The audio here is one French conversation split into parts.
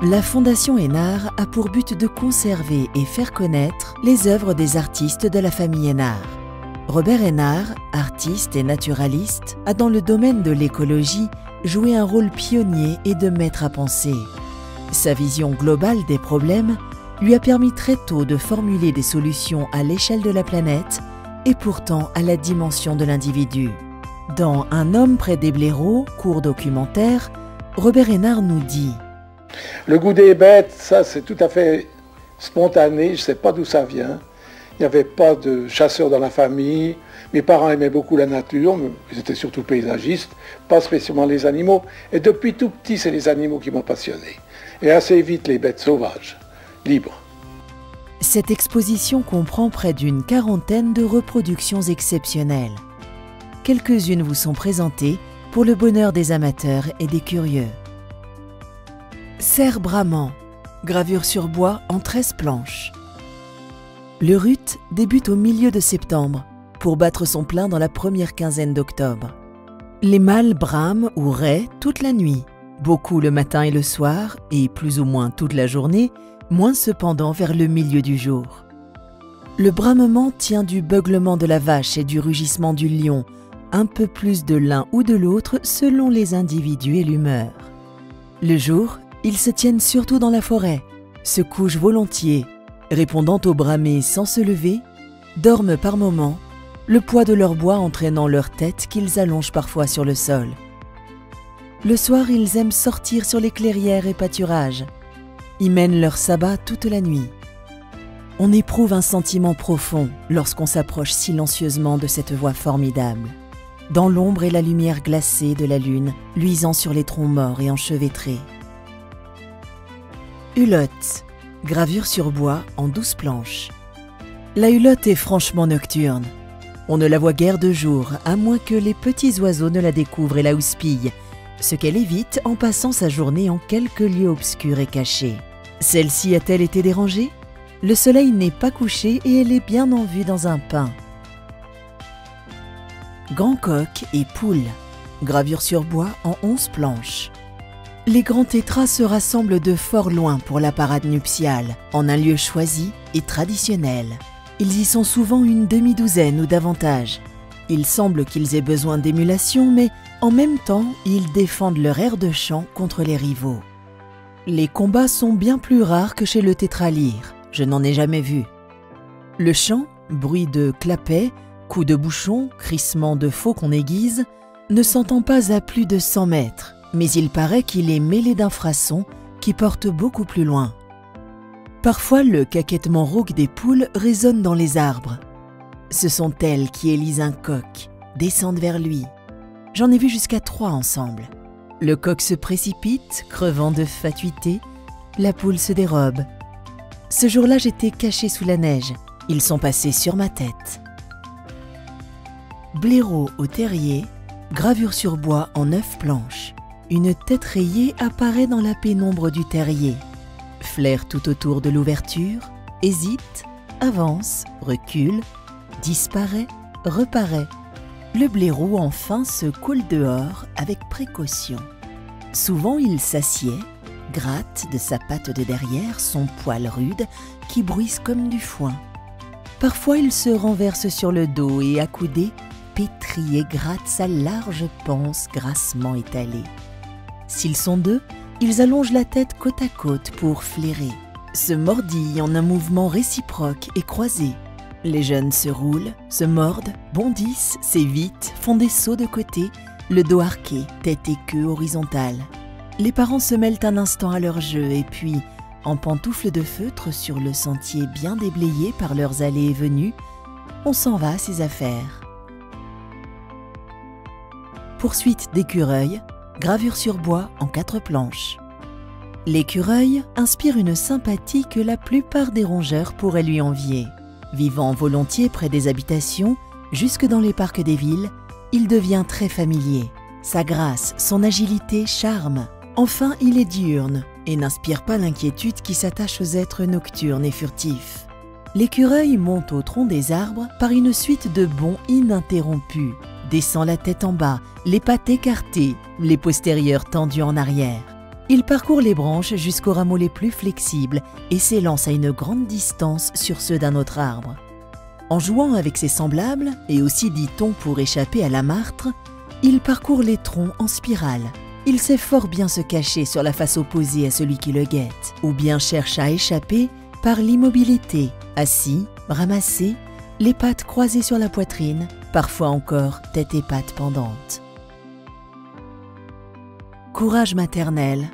La Fondation Hénard a pour but de conserver et faire connaître les œuvres des artistes de la famille Hénard. Robert Hénard, artiste et naturaliste, a dans le domaine de l'écologie joué un rôle pionnier et de maître à penser. Sa vision globale des problèmes lui a permis très tôt de formuler des solutions à l'échelle de la planète et pourtant à la dimension de l'individu. Dans Un homme près des blaireaux, court documentaire, Robert Hénard nous dit: le goût des bêtes, ça c'est tout à fait spontané, je ne sais pas d'où ça vient. Il n'y avait pas de chasseurs dans la famille, mes parents aimaient beaucoup la nature, mais ils étaient surtout paysagistes, pas spécialement les animaux. Et depuis tout petit, c'est les animaux qui m'ont passionné. Et assez vite, les bêtes sauvages, libres. Cette exposition comprend près d'une quarantaine de reproductions exceptionnelles. Quelques-unes vous sont présentées pour le bonheur des amateurs et des curieux. Cerf bramant, gravure sur bois en 13 planches. Le rut débute au milieu de septembre pour battre son plein dans la première quinzaine d'octobre. Les mâles brament ou raient toute la nuit, beaucoup le matin et le soir et plus ou moins toute la journée, moins cependant vers le milieu du jour. Le bramement tient du beuglement de la vache et du rugissement du lion, un peu plus de l'un ou de l'autre selon les individus et l'humeur. Le jour, ils se tiennent surtout dans la forêt, se couchent volontiers, répondant au bramer sans se lever, dorment par moments, le poids de leur bois entraînant leur tête qu'ils allongent parfois sur le sol. Le soir, ils aiment sortir sur les clairières et pâturages, y mènent leur sabbat toute la nuit. On éprouve un sentiment profond lorsqu'on s'approche silencieusement de cette voix formidable, dans l'ombre et la lumière glacée de la lune luisant sur les troncs morts et enchevêtrés. Hulotte, gravure sur bois en 12 planches. La hulotte est franchement nocturne. On ne la voit guère de jour, à moins que les petits oiseaux ne la découvrent et la houspillent, ce qu'elle évite en passant sa journée en quelques lieux obscurs et cachés. Celle-ci a-t-elle été dérangée? Le soleil n'est pas couché et elle est bien en vue dans un pin. Grand coq et poule, gravure sur bois en 11 planches. Les grands tétras se rassemblent de fort loin pour la parade nuptiale, en un lieu choisi et traditionnel. Ils y sont souvent une demi-douzaine ou davantage. Il semble qu'ils aient besoin d'émulation, mais en même temps, ils défendent leur air de chant contre les rivaux. Les combats sont bien plus rares que chez le tétralyre, je n'en ai jamais vu. Le chant, bruit de clapets, coups de bouchon, crissement de faux qu'on aiguise, ne s'entend pas à plus de 100 mètres. Mais il paraît qu'il est mêlé d'infrasons qui portent beaucoup plus loin. Parfois, le caquettement rauque des poules résonne dans les arbres. Ce sont elles qui élisent un coq, descendent vers lui. J'en ai vu jusqu'à 3 ensemble. Le coq se précipite, crevant de fatuité. La poule se dérobe. Ce jour-là, j'étais caché sous la neige. Ils sont passés sur ma tête. Blaireau au terrier, gravure sur bois en 9 planches. Une tête rayée apparaît dans la pénombre du terrier, flaire tout autour de l'ouverture, hésite, avance, recule, disparaît, reparaît. Le blaireau enfin se coule dehors avec précaution. Souvent il s'assied, gratte de sa patte de derrière son poil rude qui bruisse comme du foin. Parfois il se renverse sur le dos et accoudé, pétrit et gratte sa large panse grassement étalée. S'ils sont deux, ils allongent la tête côte à côte pour flairer, se mordillent en un mouvement réciproque et croisé. Les jeunes se roulent, se mordent, bondissent, s'évitent, font des sauts de côté, le dos arqué, tête et queue horizontale. Les parents se mêlent un instant à leur jeu et puis, en pantoufles de feutre sur le sentier bien déblayé par leurs allées et venues, on s'en va à ses affaires. Poursuite d'écureuil, gravure sur bois en 4 planches. L'écureuil inspire une sympathie que la plupart des rongeurs pourraient lui envier. Vivant volontiers près des habitations, jusque dans les parcs des villes, il devient très familier. Sa grâce, son agilité charment. Enfin, il est diurne et n'inspire pas l'inquiétude qui s'attache aux êtres nocturnes et furtifs. L'écureuil monte au tronc des arbres par une suite de bonds ininterrompus, descend la tête en bas, les pattes écartées, les postérieures tendues en arrière. Il parcourt les branches jusqu'aux rameaux les plus flexibles et s'élance à une grande distance sur ceux d'un autre arbre. En jouant avec ses semblables, et aussi dit-on pour échapper à la martre, il parcourt les troncs en spirale. Il sait fort bien se cacher sur la face opposée à celui qui le guette, ou bien cherche à échapper par l'immobilité, assis, ramassé, les pattes croisées sur la poitrine, parfois encore tête et pattes pendantes. Courage maternel,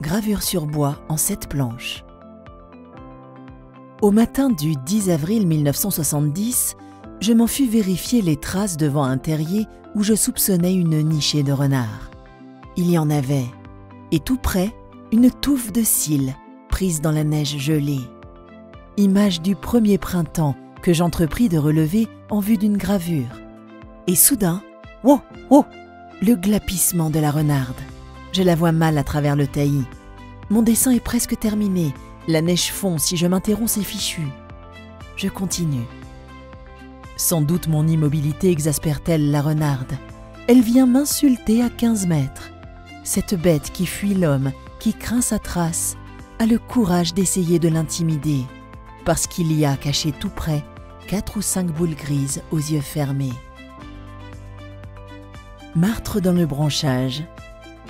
gravure sur bois en 7 planches. Au matin du 10 avril 1970, je m'en fus vérifier les traces devant un terrier où je soupçonnais une nichée de renards. Il y en avait, et tout près, une touffe de cils prise dans la neige gelée. Image du premier printemps que j'entrepris de relever en vue d'une gravure. Et soudain, wow, wow, le glapissement de la renarde. Je la vois mal à travers le taillis. Mon dessin est presque terminé. La neige fond, si je m'interromps, c'est fichu. Je continue. Sans doute mon immobilité exaspère-t-elle la renarde. Elle vient m'insulter à 15 mètres. Cette bête qui fuit l'homme, qui craint sa trace, a le courage d'essayer de l'intimider, parce qu'il y a caché tout près 4 ou 5 boules grises aux yeux fermés. Martre dans le branchage,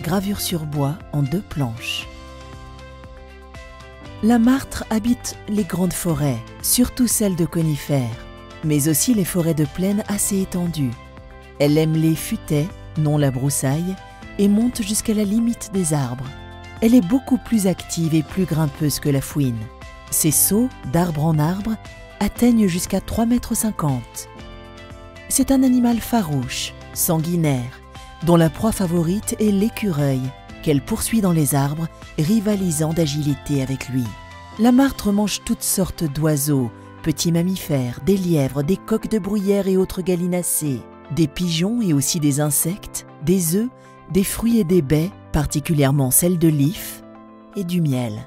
gravure sur bois en 2 planches. La martre habite les grandes forêts, surtout celles de conifères, mais aussi les forêts de plaine assez étendues. Elle aime les futaies, non la broussaille, et monte jusqu'à la limite des arbres. Elle est beaucoup plus active et plus grimpeuse que la fouine. Ses sauts, d'arbre en arbre, atteignent jusqu'à 3,50 m. C'est un animal farouche, sanguinaire, dont la proie favorite est l'écureuil, qu'elle poursuit dans les arbres, rivalisant d'agilité avec lui. La martre mange toutes sortes d'oiseaux, petits mammifères, des lièvres, des coqs de bruyère et autres gallinacés, des pigeons et aussi des insectes, des œufs, des fruits et des baies, particulièrement celles de l'if, et du miel.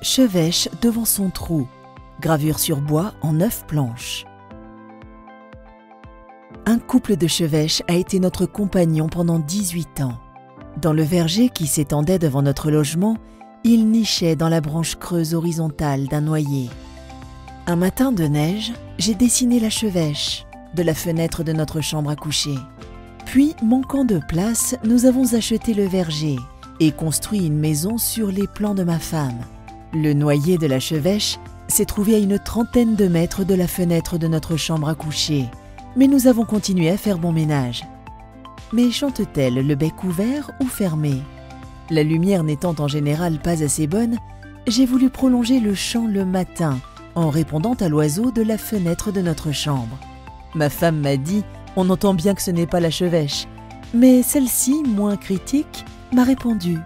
Chevêche devant son trou, gravure sur bois en 9 planches. Un couple de chevêches a été notre compagnon pendant 18 ans. Dans le verger qui s'étendait devant notre logement, il nichait dans la branche creuse horizontale d'un noyer. Un matin de neige, j'ai dessiné la chevêche de la fenêtre de notre chambre à coucher. Puis, manquant de place, nous avons acheté le verger et construit une maison sur les plans de ma femme. Le noyer de la chevêche s'est trouvé à une 30aine de mètres de la fenêtre de notre chambre à coucher, mais nous avons continué à faire bon ménage. Mais chante-t-elle le bec ouvert ou fermé? La lumière n'étant en général pas assez bonne, j'ai voulu prolonger le chant le matin en répondant à l'oiseau de la fenêtre de notre chambre. Ma femme m'a dit « On entend bien que ce n'est pas la chevêche », mais celle-ci, moins critique, m'a répondu.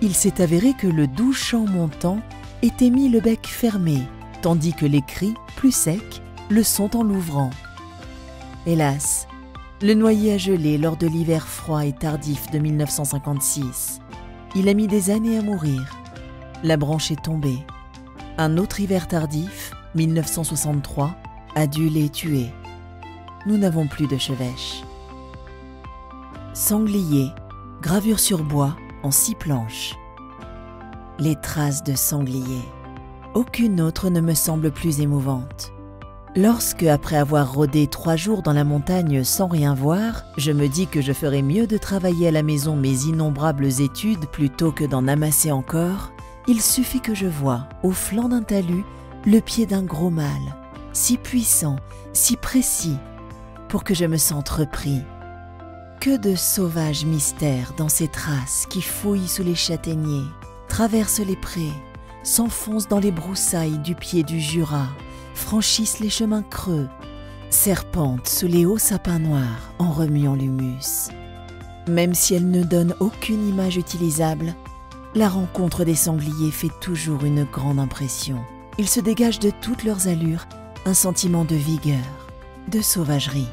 Il s'est avéré que le doux chant montant était mis le bec fermé, tandis que les cris, plus secs, le sont en l'ouvrant. Hélas, le noyer a gelé lors de l'hiver froid et tardif de 1956. Il a mis des années à mourir. La branche est tombée. Un autre hiver tardif, 1963, a dû les tuer. Nous n'avons plus de chevêche. Sanglier, gravure sur bois en 6 planches. Les traces de sanglier. Aucune autre ne me semble plus émouvante. Lorsque, après avoir rôdé 3 jours dans la montagne sans rien voir, je me dis que je ferais mieux de travailler à la maison mes innombrables études plutôt que d'en amasser encore, il suffit que je voie, au flanc d'un talus, le pied d'un gros mâle, si puissant, si précis, pour que je me sente repris. Que de sauvages mystères dans ces traces qui fouillent sous les châtaigniers, traversent les prés, s'enfoncent dans les broussailles du pied du Jura, franchissent les chemins creux, serpentent sous les hauts sapins noirs en remuant l'humus. Même si elles ne donnent aucune image utilisable, la rencontre des sangliers fait toujours une grande impression. Il se dégage de toutes leurs allures un sentiment de vigueur, de sauvagerie.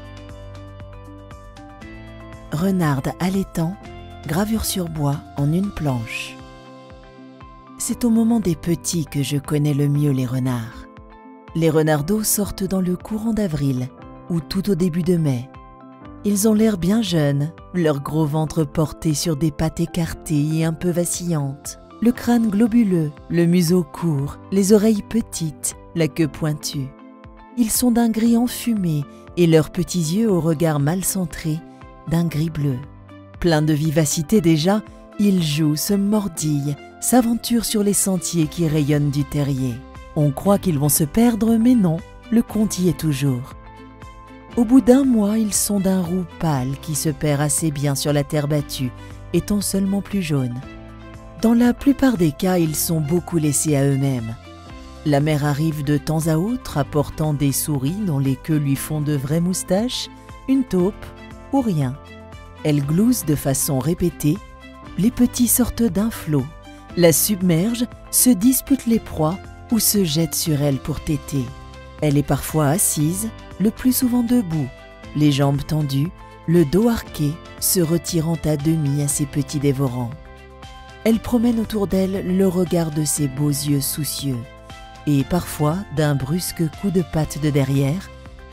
Renarde allaitant, gravure sur bois en 1 planche. C'est au moment des petits que je connais le mieux les renards. Les renardeaux sortent dans le courant d'avril ou tout au début de mai. Ils ont l'air bien jeunes, leur gros ventre porté sur des pattes écartées et un peu vacillantes, le crâne globuleux, le museau court, les oreilles petites, la queue pointue. Ils sont d'un gris enfumé et leurs petits yeux au regard mal centré, d'un gris bleu. Pleins de vivacité déjà, ils jouent, se mordillent, s'aventurent sur les sentiers qui rayonnent du terrier. On croit qu'ils vont se perdre, mais non, le compte y est toujours. Au bout d'un mois, ils sont d'un roux pâle qui se perd assez bien sur la terre battue, étant seulement plus jaune. Dans la plupart des cas, ils sont beaucoup laissés à eux-mêmes. La mère arrive de temps à autre apportant des souris dont les queues lui font de vraies moustaches, une taupe ou rien. Elle glousse de façon répétée, les petits sortent d'un flot, la submergent, se disputent les proies ou se jettent sur elle pour téter. Elle est parfois assise, le plus souvent debout, les jambes tendues, le dos arqué, se retirant à demi à ses petits dévorants. Elle promène autour d'elle le regard de ses beaux yeux soucieux et parfois, d'un brusque coup de patte de derrière,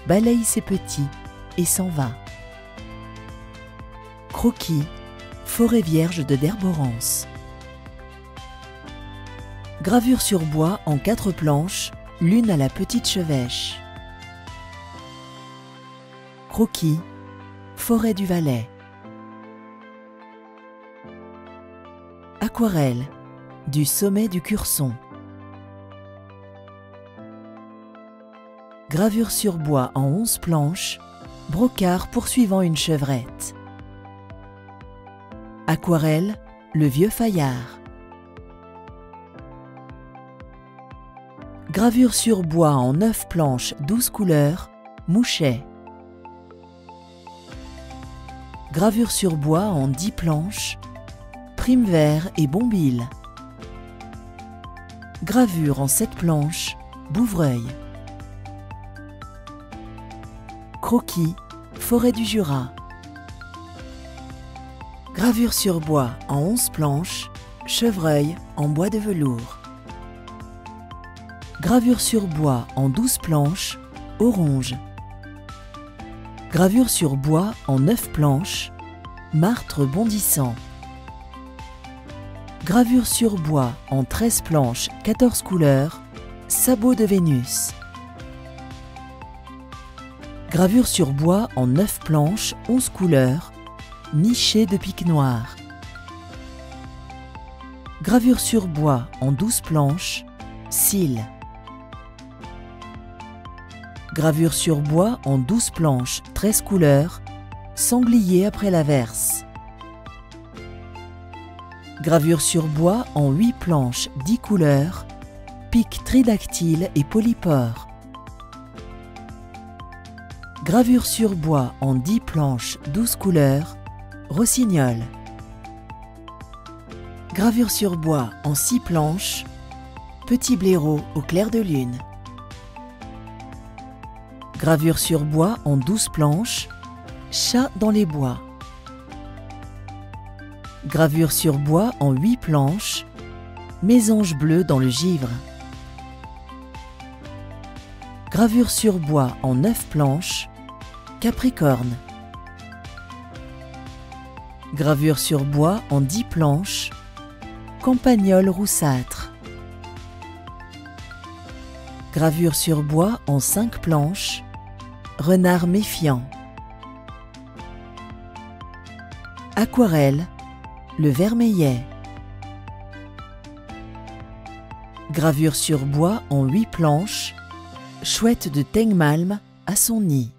balaye ses petits et s'en va. Croquis, forêt vierge de Derborance. Gravure sur bois en 4 planches, l'une à la petite chevêche. Croquis, forêt du Valais. Aquarelle, du sommet du Curson. Gravure sur bois en 11 planches, brocart poursuivant une chevrette. Aquarelle, le vieux Fayard. Gravure sur bois en 9 planches, 12 couleurs, Mouchet. Gravure sur bois en 10 planches, Primevère et Bombille. Gravure en 7 planches, Bouvreuil. Croquis, forêt du Jura. Gravure sur bois en 11 planches, Chevreuil en bois de velours. Gravure sur bois en 12 planches, Oronge. Gravure sur bois en 9 planches, Martre bondissant. Gravure sur bois en 13 planches, 14 couleurs, Sabot de Vénus. Gravure sur bois en 9 planches, 11 couleurs, Niché de pique noir. Gravure sur bois en 12 planches, Cils. Gravure sur bois en 12 planches, 13 couleurs, Sanglier après l'averse. Gravure sur bois en 8 planches, 10 couleurs, Pic tridactyle et polypore. Gravure sur bois en 10 planches, 12 couleurs, Rossignol. Gravure sur bois en 6 planches, Petit blaireau au clair de lune. Gravure sur bois en 12 planches, Chat dans les bois. Gravure sur bois en 8 planches, Mésange bleu dans le givre. Gravure sur bois en 9 planches, Capricorne. Gravure sur bois en 10 planches, Campagnol roussâtre. Gravure sur bois en 5 planches, Renard méfiant. Aquarelle, le vermeillet. Gravure sur bois en 8 planches, Chouette de Tengmalm à son nid.